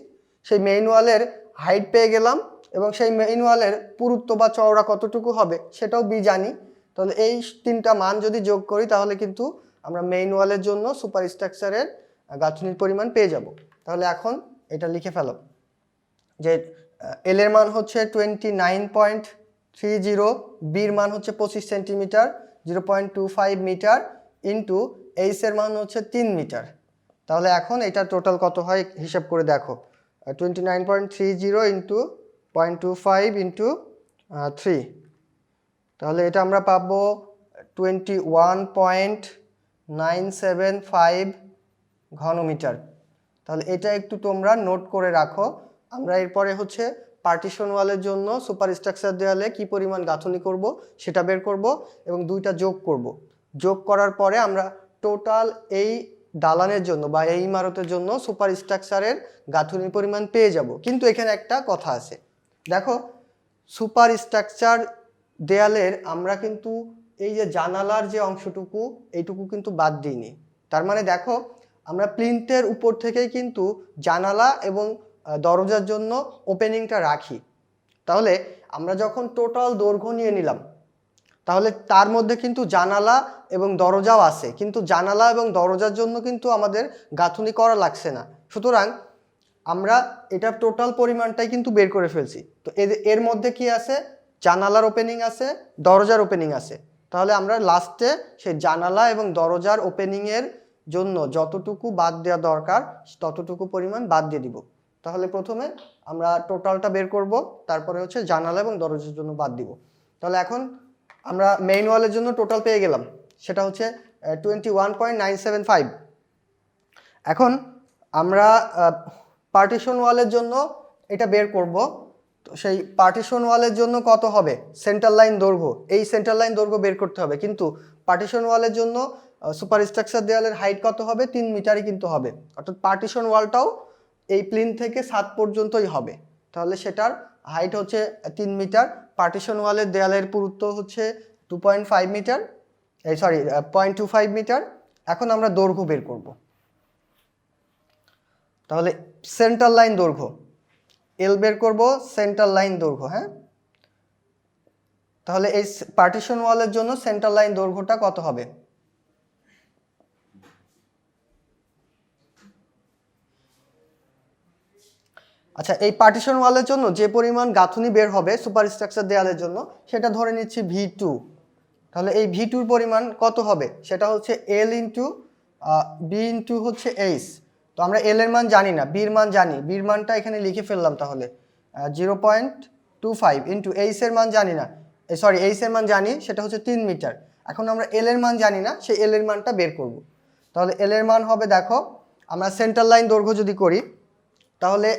সেই মেইন ওয়ালের হাইট পেয়ে গেলাম, এবং সেই মেইন ওয়ালের পুরুত্ব বা চওড়া কতটুকু হবে সেটাও জানি, তাহলে এই তিনটা মান যদি যোগ করি তাহলে কিন্তু আমরা মেইন ওয়ালের জন্য সুপার স্ট্রাকচারের গাঁথুনির পরিমাণ পেয়ে যাব। তাহলে এখন এটা লিখে ফেলো যে এল এর মান হচ্ছে 29.30, বির মান হচ্ছে 25 সেন্টিমিটার 0.25 মিটার, ইন্টু এইচ এর মান হচ্ছে 3 মিটার। তাহলে এখন এটা টোটাল কত হয় হিসাব করে দেখো, 29.30 ইন্টু 0.25 ইন্টু 3, তাহলে এটা আমরা পাবো 21.975 ঘনমিটার। তাহলে এটা একটু তোমরা নোট করে রাখো, আমরা এরপরে হচ্ছে পার্টিশন ওয়ালের জন্য সুপার স্ট্রাকচার দেওয়ালে কি পরিমাণ গাঁথনি করব সেটা বের করব, এবং দুইটা যোগ করব, যোগ করার পরে আমরা টোটাল এই দালানের জন্য বা এই ইমারতের জন্য সুপার স্ট্রাকচারের গাঁথনির পরিমাণ পেয়ে যাব। কিন্তু এখানে একটা কথা আছে, দেখো সুপার স্ট্রাকচার দেয়ালের আমরা কিন্তু এই যে জানালার যে অংশটুকু এইটুকু কিন্তু বাদ দিইনি, তার মানে দেখো আমরা প্লিন্থের উপর থেকেই কিন্তু জানালা এবং দরজার জন্য ওপেনিংটা রাখি। তাহলে আমরা যখন টোটাল দৈর্ঘ্য নিয়ে নিলাম তাহলে তার মধ্যে কিন্তু জানালা এবং দরজাও আছে, কিন্তু জানালা এবং দরজার জন্য কিন্তু আমাদের গাঁথুনি করা লাগছে না, সুতরাং আমরা এটা টোটাল পরিমাণটাই কিন্তু বের করে ফেলছি। তো এর মধ্যে কি আছে, জানালার ওপেনিং আছে, দরজার ওপেনিং আছে, তাহলে আমরা লাস্টে সেই জানালা এবং দরজার ওপেনিংয়ের জন্য যতটুকু বাদ দেওয়া দরকার ততটুকু পরিমাণ বাদ দিয়ে দিব। তাহলে প্রথমে আমরা টোটালটা বের করব, তারপরে হচ্ছে জানালা এবং দরজার জন্য বাদ দিব। তাহলে এখন আমরা মেইন ওয়ালের জন্য টোটাল পেয়ে গেলাম, সেটা হচ্ছে 21.975। এখন আমরা পার্টিশন ওয়ালের জন্য এটা বের করব। তো সেই পার্টিশন ওয়ালের জন্য কত হবে, সেন্টার লাইন দৈর্ঘ্য, এই সেন্টার লাইন দৈর্ঘ্য বের করতে হবে। কিন্তু পার্টিশন ওয়ালের জন্য সুপার স্ট্রাকচার দেওয়ালের হাইট কত হবে, 3 মিটারই কিন্তু হবে। অর্থাৎ পার্টিশন ওয়ালটাও এই প্লিন থেকে 7 পর্যন্তই হবে। তাহলে সেটার হাইট হচ্ছে 3 মিটার। পার্টিশন ওয়ালের দেয়ালের পুরুত্ব হচ্ছে 2.5 মিটার, 0.25 মিটার। এখন আমরা দৈর্ঘ্য বের করব। তাহলে সেন্টার লাইন দৈর্ঘ্য এল বের করব, সেন্টার লাইন দৈর্ঘ্য। হ্যাঁ, তাহলে এই পার্টিশন ওয়ালের জন্য সেন্টার লাইন দৈর্ঘ্যটা কত হবে? আচ্ছা, এই পার্টিশন ওয়ালের জন্য যে পরিমাণ গাঁথুনি বের হবে সুপার স্ট্রাকচার দেয়ালের জন্য, সেটা ধরে নিচ্ছি V2। তাহলে এই V2-র পরিমাণ কত হবে, সেটা হচ্ছে L ইন্টু B ইন্টু হচ্ছে H। তো আমরা L এর মান জানি না, B এর মান জানি। B এর মানটা এখানে লিখে ফেললাম। তাহলে 0.25 ইন্টু H এর মান জানি না, H এর মান জানি, সেটা হচ্ছে 3 মিটার। এখন আমরা L এর মান জানি না, সেই L এর মানটা বের করব। তাহলে L এর মান হবে, দেখো আমরা সেন্টার লাইন দৈর্ঘ্য যদি করি, তাহলে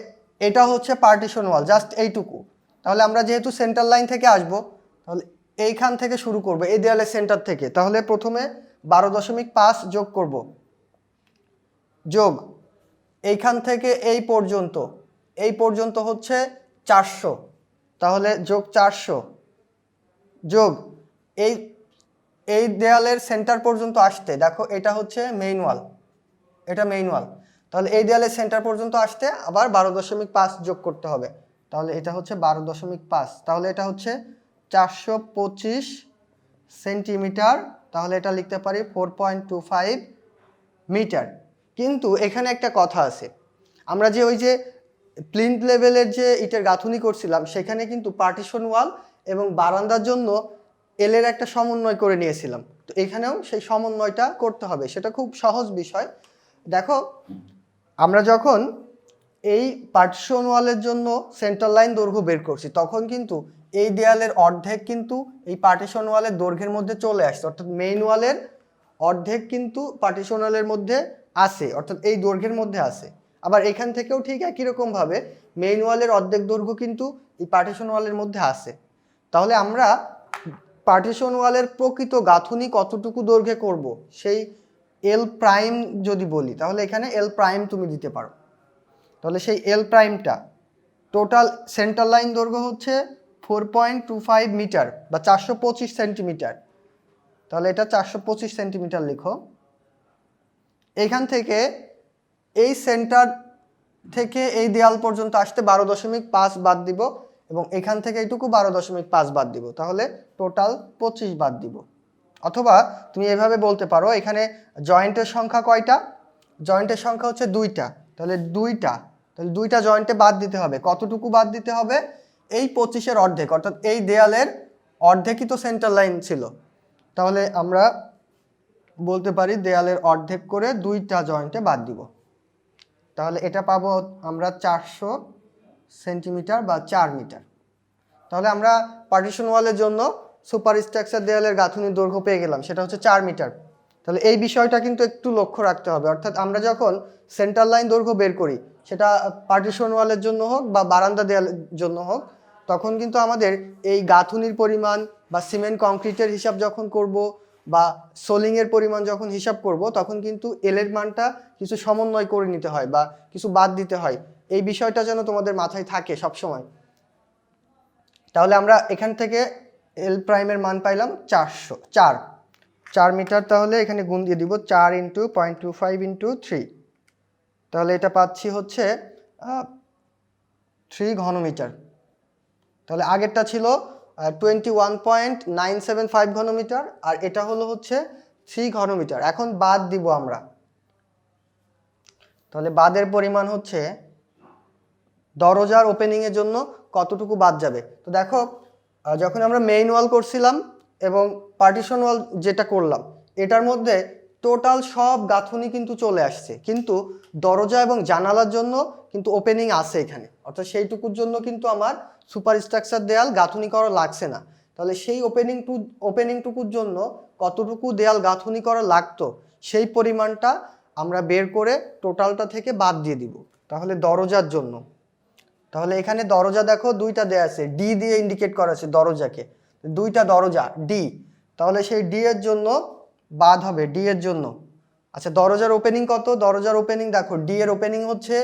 এটা হচ্ছে পার্টিশন ওয়াল, জাস্ট এইটুকু। তাহলে আমরা যেহেতু সেন্টার লাইন থেকে আসব, তাহলে এইখান থেকে শুরু করব, এই দেয়ালের সেন্টার থেকে। তাহলে প্রথমে 12.5 যোগ করব, যোগ এইখান থেকে এই পর্যন্ত হচ্ছে 400। তাহলে যোগ 400, যোগ এই দেয়ালের সেন্টার পর্যন্ত আসতে, দেখো এটা হচ্ছে মেইন ওয়াল, এটা মেইন ওয়াল। তাহলে এই দেয়ালের সেন্টার পর্যন্ত আসতে আবার 12.5 যোগ করতে হবে। তাহলে এটা হচ্ছে 12.5, তাহলে এটা হচ্ছে 425 সেন্টিমিটার। তাহলে এটা লিখতে পারি 4.25 মিটার। কিন্তু এখানে একটা কথা আছে, আমরা যে ওই যে প্লিন্থ লেভেলের যে ইটের গাঁথুনি করছিলাম, সেখানে কিন্তু পার্টিশন ওয়াল এবং বারান্দার জন্য এলের একটা সমন্বয় করে নিয়েছিলাম। তো এখানেও সেই সমন্বয়টা করতে হবে, সেটা খুব সহজ বিষয়। দেখো, আমরা যখন এই পার্টিশন ওয়ালের জন্য সেন্টার লাইন দৈর্ঘ্য বের করছি, তখন কিন্তু এই দেয়ালের অর্ধেক কিন্তু এই পার্টিশন ওয়ালের দৈর্ঘ্যের মধ্যে চলে আসছে। অর্থাৎ মেইন ওয়ালের অর্ধেক কিন্তু পার্টিশন ওয়ালের মধ্যে আসে, অর্থাৎ এই দৈর্ঘ্যের মধ্যে আসে। আবার এখান থেকেও ঠিক একই রকমভাবে মেইন ওয়ালের অর্ধেক দৈর্ঘ্য কিন্তু এই পার্টিশন ওয়ালের মধ্যে আসে। তাহলে আমরা পার্টিশন ওয়ালের প্রকৃত গাঁথুনি কতটুকু দৈর্ঘ্যে করব, সেই এল প্রাইম যদি বলি, তাহলে এখানে এল প্রাইম তুমি দিতে পারো। তাহলে সেই এল প্রাইমটা, টোটাল সেন্টার লাইন দৈর্ঘ্য হচ্ছে 4.25 মিটার বা 425 সেন্টিমিটার। তাহলে এটা 425 সেন্টিমিটার লিখো। এইখান থেকে এই সেন্টার থেকে এই দেয়াল পর্যন্ত আসতে 12.5 বাদ দিব, এবং এখান থেকে এইটুকু 12.5 বাদ দিব। তাহলে টোটাল 25 বাদ দিব। অথবা তুমি এভাবে বলতে পারো, এখানে জয়েন্টের সংখ্যা কয়টা, জয়েন্টের সংখ্যা হচ্ছে 2টা। তাহলে 2টা জয়েন্টে বাদ দিতে হবে। কতটুকু বাদ দিতে হবে, এই 25-এর অর্ধেক, অর্থাৎ এই দেয়ালের অর্ধেকই তো সেন্টার লাইন ছিল। তাহলে আমরা বলতে পারি দেয়ালের অর্ধেক করে 2টা জয়েন্টে বাদ দিব। তাহলে এটা পাবো আমরা 400 সেন্টিমিটার বা 4 মিটার। তাহলে আমরা পার্টিশন ওয়ালের জন্য সুপার স্ট্রাকচার দেয়ালের গাঁথুনির দৈর্ঘ্য পেয়ে গেলাম, সেটা হচ্ছে 4 মিটার। তাহলে এই বিষয়টা কিন্তু একটু লক্ষ্য রাখতে হবে। অর্থাৎ আমরা যখন সেন্টার লাইন দৈর্ঘ্য বের করি, সেটা পার্টিশন ওয়ালের জন্য হোক বা বারান্দা দেয়ালের জন্য হোক, তখন কিন্তু আমাদের এই গাঁথুনির পরিমাণ বা সিমেন্ট কংক্রিটের হিসাব যখন করব বা সোলিংয়ের পরিমাণ যখন হিসাব করব, তখন কিন্তু এলের মানটা কিছু সমন্বয় করে নিতে হয় বা কিছু বাদ দিতে হয়। এই বিষয়টা যেন তোমাদের মাথায় থাকে সবসময়। তাহলে আমরা এখান থেকে এল প্রাইমের মান পাইলাম 4 মিটার। তাহলে এখানে গুণ দিয়ে দিব 4 ইন্টু 0.25 ইন্টু 3। তাহলে এটা পাচ্ছি হচ্ছে 3 ঘনমিটার। তাহলে আগেরটা ছিল 21.975 ঘনমিটার, আর এটা হলো হচ্ছে 3 ঘনমিটার। এখন বাদ দিব আমরা। তাহলে বাদের পরিমাণ হচ্ছে দরজার ওপেনিংয়ের জন্য কতটুকু বাদ যাবে। তো দেখো, যখন আমরা মেইন ওয়াল করছিলাম এবং পার্টিশন ওয়াল যেটা করলাম, এটার মধ্যে টোটাল সব গাঁথুনি কিন্তু চলে আসছে, কিন্তু দরজা এবং জানালার জন্য কিন্তু ওপেনিং আছে এখানে। অর্থাৎ সেইটুকুর জন্য কিন্তু আমার সুপার স্ট্রাকচার দেয়াল গাঁথুনি করা লাগছে না। তাহলে সেই ওপেনিংটুকুর জন্য কতটুকু দেয়াল গাঁথুনি করা লাগতো, সেই পরিমাণটা আমরা বের করে টোটালটা থেকে বাদ দিয়ে দিব। তাহলে দরজার জন্য, তাহলে এখানে দরজা দেখো দুইটা দেয়া আছে, ডি দিয়ে ইন্ডিকেট করা আছে দরজাকে, দুইটা দরজা ডি, তাহলে সেই ডি এর জন্য বাদ হবে, ডি এর জন্য। আচ্ছা দরজার ওপেনিং কত? দরজার ওপেনিং দেখো ডি এর ওপেনিং হচ্ছে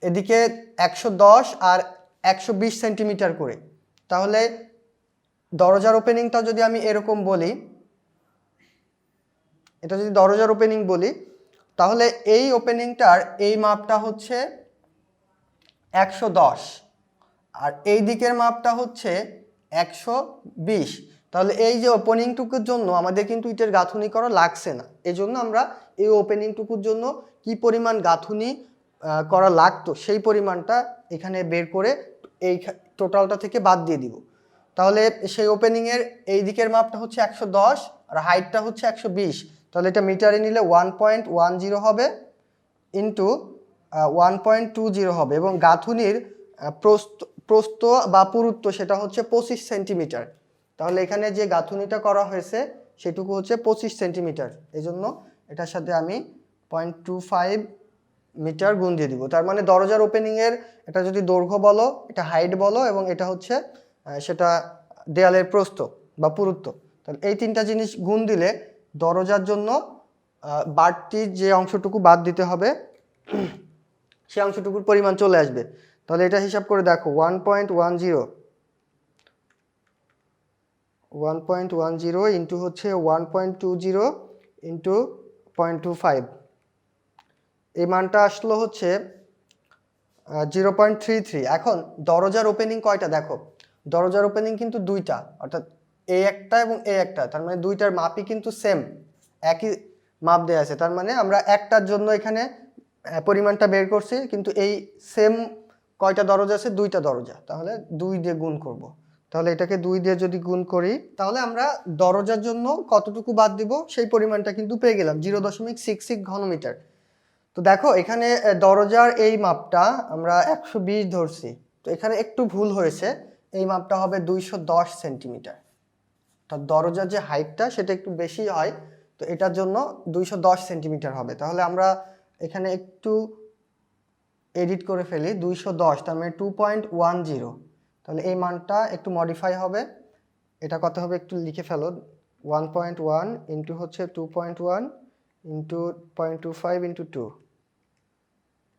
এদিকে 110 আর 120 সেন্টিমিটার করে, তাহলে দরজার ওপেনিংটা যদি আমি এরকম বলি, এটা যদি দরজার ওপেনিং বলি, তাহলে এই ওপেনিংটার এই মাপটা হচ্ছে 110 আর এই দিকের মাপটা হচ্ছে 120। তাহলে এই যে ওপেনিংটুকুর জন্য আমাদের কিন্তু ইটের গাঁথুনি করা লাগছে না, এই জন্য আমরা এই ওপেনিংটুকুর জন্য কি পরিমাণ গাঁথুনি করা লাগতো সেই পরিমাণটা এখানে বের করে এই টোটালটা থেকে বাদ দিয়ে দিব। তাহলে সেই ওপেনিংয়ের এই দিকের মাপটা হচ্ছে 110 আর হাইটটা হচ্ছে 120, তাহলে এটা মিটারে নিলে 1.10 হবে ইন্টু 1.20 হবে, এবং গাঁথুনির প্রস্থ বা পুরুত্ব সেটা হচ্ছে 25 সেন্টিমিটার। তাহলে এখানে যে গাঁথুনিটা করা হয়েছে সেটুকু হচ্ছে 25 সেন্টিমিটার, এই জন্য এটার সাথে আমি 0.25 মিটার গুণ দিয়ে দিব। তার মানে দরজার ওপেনিংয়ের এটা যদি দৈর্ঘ্য বলো, এটা হাইট বলো, এবং এটা হচ্ছে সেটা দেয়ালের প্রস্থ বা পুরুত্ব, তাহলে এই তিনটা জিনিস গুণ দিলে দরজার জন্য বাড়তি যে অংশটুকু বাদ দিতে হবে সেই অংশটুকুর পরিমাণ চলে আসবে। তাহলে এটা হিসাব করে দেখো 1.10 ইন্টু হচ্ছে 1.20 ইন্টু 0.25, এই মানটা আসলো হচ্ছে 0.33। এখন দরজার ওপেনিং কয়টা দেখো, দরজার ওপেনিং কিন্তু দুইটা, অর্থাৎ এই একটা এবং এই একটা, তার মানে দুইটার মাপই কিন্তু সেম, একই মাপ দেওয়া আছে, তার মানে আমরা একটার জন্য এখানে পরিমাণটা বের করছি, কিন্তু এই সেম কয়টা দরজা আছে? দুইটা দরজা, তাহলে 2 দিয়ে গুণ করব। তাহলে এটাকে 2 দিয়ে যদি গুণ করি তাহলে আমরা দরজার জন্য কতটুকু বাদ দিব সেই পরিমাণটা কিন্তু পেয়ে গেলাম, 0.66 ঘনমিটার। তো দেখো এখানে দরজার এই মাপটা আমরা 120 ধরছি, তো এখানে একটু ভুল হয়েছে, এই মাপটা হবে 210 সেন্টিমিটার, অর্থাৎ দরজার যে হাইটটা সেটা একটু বেশি হয়, তো এটার জন্য 210 সেন্টিমিটার হবে। তাহলে আমরা এখানে একটু এডিট করে ফেলি, 210 তার মানে 2.10, তাহলে এই মানটা একটু মডিফাই হবে, এটা কত হবে একটু লিখে ফেলো, 1.1 ইন্টু হচ্ছে 2.1 ইন্টু 0.25 ইন্টু 2,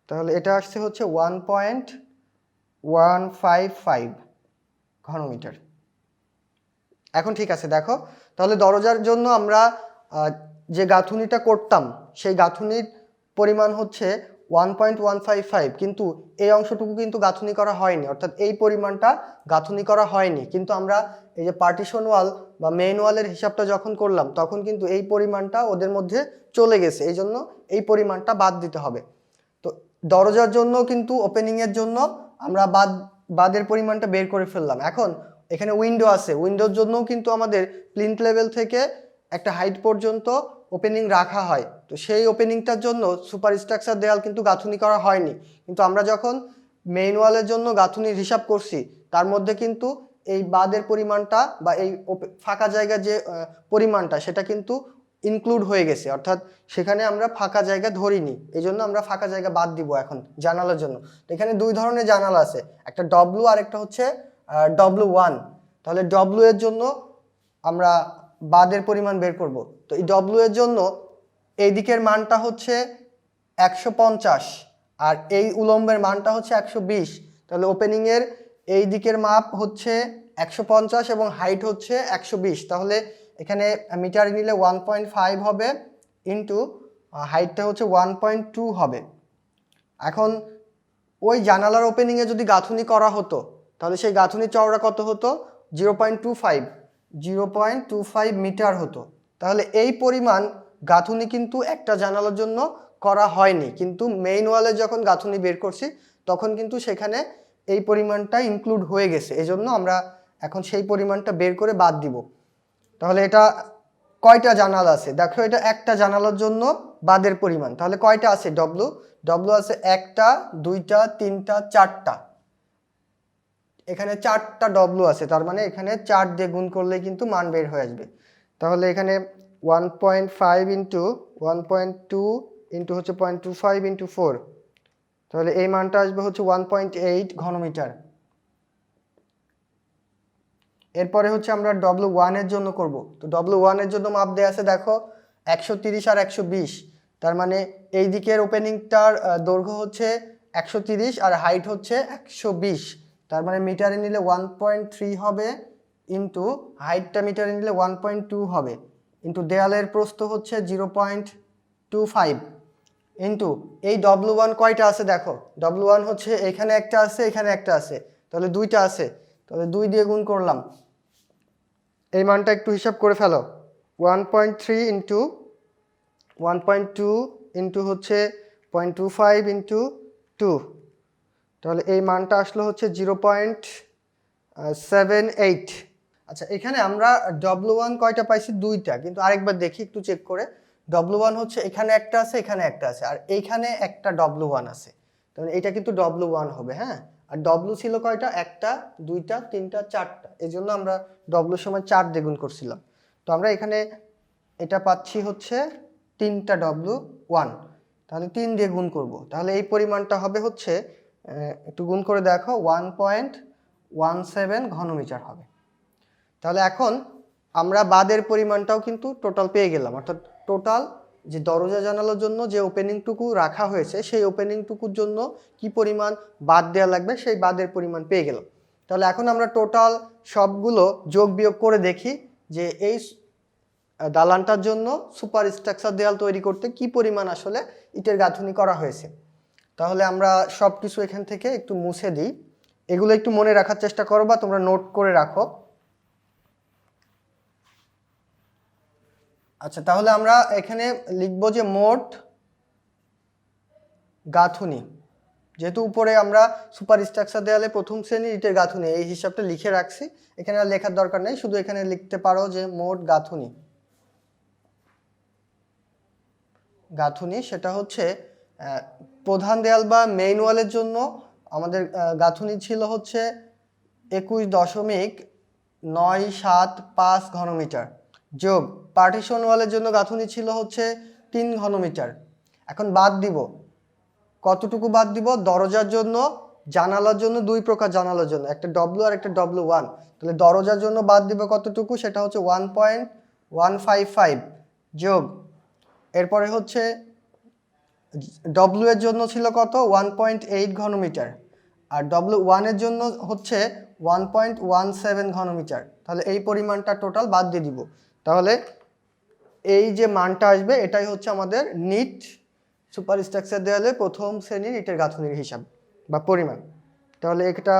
তাহলে এটা আসছে হচ্ছে 1.155 ঘনমিটার। এখন ঠিক আছে দেখো, তাহলে দরজার জন্য আমরা যে গাঁথুনিটা করতাম সেই গাঁথুনির পরিমাণ হচ্ছে 1.155, কিন্তু এই অংশটুকু কিন্তু গাঁথুনি করা হয়নি, অর্থাৎ এই পরিমাণটা গাঁথুনি করা হয়নি, কিন্তু আমরা এই যে পার্টিশন ওয়াল বা মেইন ওয়ালের হিসাবটা যখন করলাম তখন কিন্তু এই পরিমাণটা ওদের মধ্যে চলে গেছে, এই জন্য এই পরিমাণটা বাদ দিতে হবে। তো দরজার জন্য কিন্তু ওপেনিংয়ের জন্য আমরা বাদের পরিমাণটা বের করে ফেললাম। এখন এখানে উইন্ডো আছে, উইন্ডোর জন্যও কিন্তু আমাদের প্লিন্থ লেভেল থেকে একটা হাইট পর্যন্ত ওপেনিং রাখা হয়, তো সেই ওপেনিংটার জন্য সুপার স্ট্রাকচার দেয়াল কিন্তু গাঁথুনি করা হয়নি, কিন্তু আমরা যখন মেইন ওয়ালের জন্য গাঁথুনির হিসাব করছি তার মধ্যে কিন্তু এই বাদের পরিমাণটা বা এই ফাঁকা জায়গার যে পরিমাণটা সেটা কিন্তু ইনক্লুড হয়ে গেছে, অর্থাৎ সেখানে আমরা ফাঁকা জায়গা ধরিনি, এই জন্য আমরা ফাঁকা জায়গা বাদ দিব এখন জানালার জন্য। তো এখানে দুই ধরনের জানালা আছে, একটা ডব্লু আর একটা হচ্ছে W1। তাহলে ডব্লু এর জন্য আমরা বাদের পরিমাণ বের করব, তো এই ডব্লু এর জন্য এই দিকের মানটা হচ্ছে 150 আর এই উলম্বের মানটা হচ্ছে 120, তাহলে ওপেনিংয়ের এই দিকের মাপ হচ্ছে 150 এবং হাইট হচ্ছে 120, তাহলে এখানে মিটারে নিলে 1.5 হবে ইন্টু হাইটটা হচ্ছে 1.2 হবে। এখন ওই জানালার ওপেনিংয়ে যদি গাঁথুনি করা হতো তাহলে সেই গাঁথুনির চওড়া কত হতো? 0.25 মিটার হতো। তাহলে এই পরিমাণ গাঁথুনি কিন্তু একটা জানালার জন্য করা হয়নি, কিন্তু মেইন ওয়ালে যখন গাঁথুনি বের করছি তখন কিন্তু সেখানে এই পরিমাণটা ইনক্লুড হয়ে গেছে, এজন্য আমরা এখন সেই পরিমাণটা বের করে বাদ দিব। তাহলে এটা কয়টা জানালা আছে দেখো, এটা একটা জানালার জন্য বাদের পরিমাণ, তাহলে কয়টা আছে? ডব্লু আছে একটা, দুইটা, তিনটা, চারটা, এখানে 4টা ডব্লু আছে, তার মানে এখানে 4 দিয়ে গুণ করলে কিন্তু মান বের হয়ে আসবে। তাহলে এখানে 1.5 ইন্টু 1.2 ইন্টু হচ্ছে 0.25 ইন্টু 4, তাহলে এই মানটা আসবে হচ্ছে 1.8 ঘনমিটার। এরপরে হচ্ছে আমরা W1 এর জন্য করব। তো W1 এর জন্য মাপ দেয়া আছে দেখো 130 আর 120, তার মানে এই দিকের ওপেনিংটার দৈর্ঘ্য হচ্ছে 130 আর হাইট হচ্ছে 120, তার মানে মিটারে নিলে 1.3 হবে, ইন্টু হাইটটা মিটারে নিলে 1.2 হবে, ইন্টু দেয়ালের প্রস্থ হচ্ছে 0.25, ইন্টু এই W1 কয়টা আছে দেখো, W1 হচ্ছে এখানে একটা আছে, এখানে একটা আছে, তাহলে দুইটা আছে, তাহলে 2 দিয়ে গুণ করলাম। এই মানটা একটু হিসাব করে ফেলো, 1.3 ইন্টু 1.2 ইন্টু হচ্ছে 0.25 ইন্টু 2, তাহলে এই মানটা আসলো হচ্ছে 0.78। আচ্ছা, এখানে আমরা W1 কয়টা পাইছি, দুইটা, কিন্তু আরেকবার দেখি একটু চেক করে। W1 হচ্ছে এখানে একটা আছে, এখানে একটা আছে, আর এইখানে একটা W1 আছে, তাহলে এটা কিন্তু W1 হবে। হ্যাঁ, আর W ছিল কয়টা, একটা, দুইটা, তিনটা, চারটা, এই জন্য আমরা W সমান 4 দিয়ে গুণ করছিলাম। তো আমরা এখানে এটা পাচ্ছি হচ্ছে 3টা W1, তাহলে 3 দিয়ে গুণ করব, তাহলে এই পরিমাণটা হবে হচ্ছে একটু গুণ করে দেখো 1.17 ঘনমিটার হবে। তাহলে এখন আমরা বাদের পরিমাণটাও কিন্তু টোটাল পেয়ে গেলাম, অর্থাৎ টোটাল যে দরজা জানালার জন্য যে ওপেনিংটুকু রাখা হয়েছে সেই ওপেনিংটুকুর জন্য কি পরিমাণ বাদ দেওয়া লাগবে সেই বাদের পরিমাণ পেয়ে গেলাম। তাহলে এখন আমরা টোটাল সবগুলো যোগ বিয়োগ করে দেখি যে এই দালানটার জন্য সুপার স্ট্রাকচার দেয়াল তৈরি করতে কি পরিমাণ আসলে ইটের গাঁথুনি করা হয়েছে। তাহলে আমরা সব কিছু এখান থেকে একটু মুছে দিই, এগুলো একটু মনে রাখার চেষ্টা করো বা তোমরা নোট করে রাখো। আচ্ছা, তাহলে আমরা এখানে লিখব যে মোট গাঁথুনি, যেহেতু উপরে আমরা সুপার স্ট্রাকচার দেয়ালে প্রথম শ্রেণীর ইটের গাঁথুনি এই হিসাবটা লিখে রাখছি, এখানে আর লেখার দরকার নেই, শুধু এখানে লিখতে পারো যে মোট গাঁথুনি। গাঁথুনি সেটা হচ্ছে প্রধান দেয়াল বা মেইন ওয়ালের জন্য আমাদের গাঁথুনি ছিল হচ্ছে 21.975 ঘনমিটার, যোগ পার্টিশন ওয়ালের জন্য গাঁথুনি ছিল হচ্ছে 3 ঘনমিটার। এখন বাদ দিব, কতটুকু বাদ দিব, দরজার জন্য, জানালার জন্য, দুই প্রকার জানালার জন্য, একটা W আর একটা W1, তাহলে দরজার জন্য বাদ দিব কতটুকু, সেটা হচ্ছে 1.155, যোগ এরপরে হচ্ছে W এর জন্য ছিল কত, 1.8 ঘনমিটার, আর W1 এর জন্য হচ্ছে 1.17 ঘনমিটার, তাহলে এই পরিমাণটা টোটাল বাদ দিয়ে দিব। তাহলে এই যে মানটা আসবে এটাই হচ্ছে আমাদের নিট সুপার স্ট্রাকচার দেয়ালে প্রথম শ্রেণীর ইটের গাঁথুনির হিসাব বা পরিমাণ। তাহলে এটা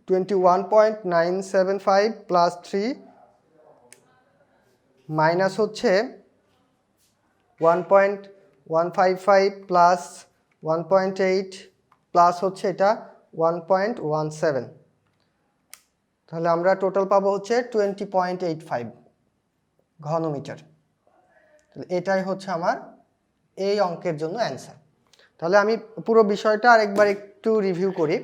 21.975 প্লাস 3 মাইনাস হচ্ছে 1.155 প্লাস 1.8 প্লাস হচ্ছে এটা 1.17, তাহলে আমরা টোটাল পাবো হচ্ছে 20.85 ঘনমিটার। তাহলে এটাই হচ্ছে আমার এই অঙ্কের জন্য অ্যান্সার। তাহলে আমি পুরো বিষয়টা আরেকবার একটু রিভিউ করি।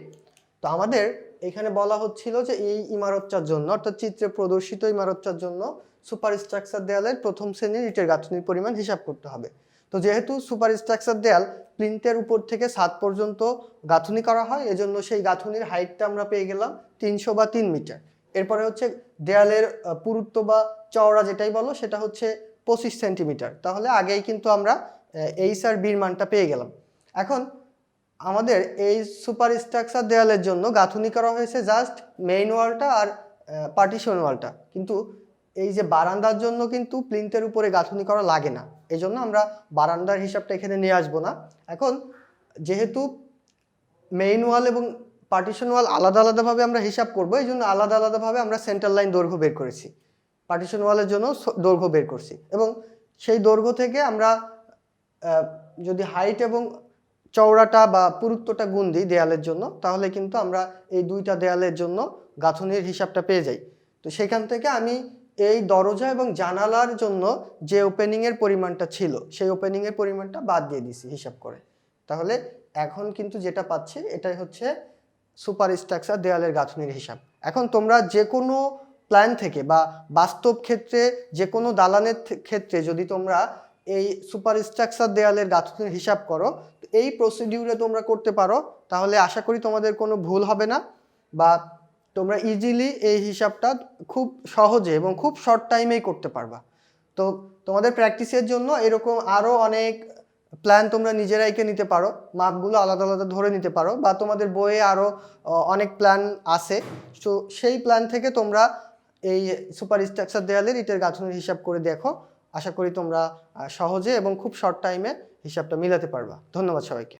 তো আমাদের এখানে বলা হচ্ছিল যে এই ইমারতটার জন্য, অর্থাৎ চিত্রে প্রদর্শিত ইমারতটার জন্য সুপার স্ট্রাকচার দেয়ালের প্রথম শ্রেণীর ইটের গাঁথুনির পরিমাণ হিসাব করতে হবে। তো যেহেতু সুপার স্ট্রাকচার দেয়াল প্লিন্থের উপর থেকে ছাদ পর্যন্ত গাঁথুনি করা হয়, এজন্য সেই গাঁথুনির হাইটটা আমরা পেয়ে গেলাম 300 বা 3 মিটার। এরপরে হচ্ছে দেয়ালের পুরুত্ব বা চওড়া যেটাই বলো সেটা হচ্ছে 25 সেন্টিমিটার। তাহলে আগেই কিন্তু আমরা এইচ আর বির মানটা পেয়ে গেলাম। এখন আমাদের এই সুপার স্ট্রাকচার দেয়ালের জন্য গাঁথুনি করা হয়েছে জাস্ট মেইন ওয়ালটা আর পার্টিশন ওয়ালটা, কিন্তু এই যে বারান্দার জন্য কিন্তু প্লিন্থের উপরে গাঁথুনি করা লাগে না, এই জন্য আমরা বারান্দার হিসাবটা এখানে নিয়ে আসবো না। এখন যেহেতু মেইন ওয়াল এবং পার্টিশন ওয়াল আলাদা আলাদাভাবে আমরা হিসাব করবো, এই জন্য আলাদা আলাদাভাবে আমরা সেন্টার লাইন দৈর্ঘ্য বের করেছি, পার্টিশন ওয়ালের জন্য দৈর্ঘ্য বের করছি, এবং সেই দৈর্ঘ্য থেকে আমরা যদি হাইট এবং চওড়াটা বা পুরুত্বটা গুণ দিই দেয়ালের জন্য, তাহলে কিন্তু আমরা এই দুইটা দেয়ালের জন্য গাঁথুনির হিসাবটা পেয়ে যাই। তো সেখান থেকে আমি এই দরজা এবং জানালার জন্য যে ওপেনিংয়ের পরিমাণটা ছিল সেই ওপেনিংয়ের পরিমাণটা বাদ দিয়ে দিছি হিসাব করে। তাহলে এখন কিন্তু যেটা পাচ্ছি এটাই হচ্ছে সুপার স্ট্রাকচার দেয়ালের গাঁথুনির হিসাব। এখন তোমরা যে কোনো প্ল্যান থেকে বা বাস্তব ক্ষেত্রে যে কোনো দালানের ক্ষেত্রে যদি তোমরা এই সুপার স্ট্রাকচার দেয়ালের গাঁথনির হিসাব করো, তো এই প্রসিডিউরে তোমরা করতে পারো, তাহলে আশা করি তোমাদের কোনো ভুল হবে না, বা তোমরা ইজিলি এই হিসাবটা খুব সহজে এবং খুব শর্ট টাইমেই করতে পারবা। তো তোমাদের প্র্যাকটিসের জন্য এরকম আরও অনেক প্ল্যান তোমরা নিজেরাই এঁকে নিতে পারো, মাপগুলো আলাদা আলাদা ধরে নিতে পারো, বা তোমাদের বইয়ে আরও অনেক প্ল্যান আছে। তো সেই প্ল্যান থেকে তোমরা এই সুপার স্ট্রাকচার দেয়ালের ইটের গাঁথনির হিসাব করে দেখো। আশা করি তোমরা সহজে এবং খুব শর্ট টাইমে হিসাবটা মিলাতে পারবা। ধন্যবাদ সবাইকে।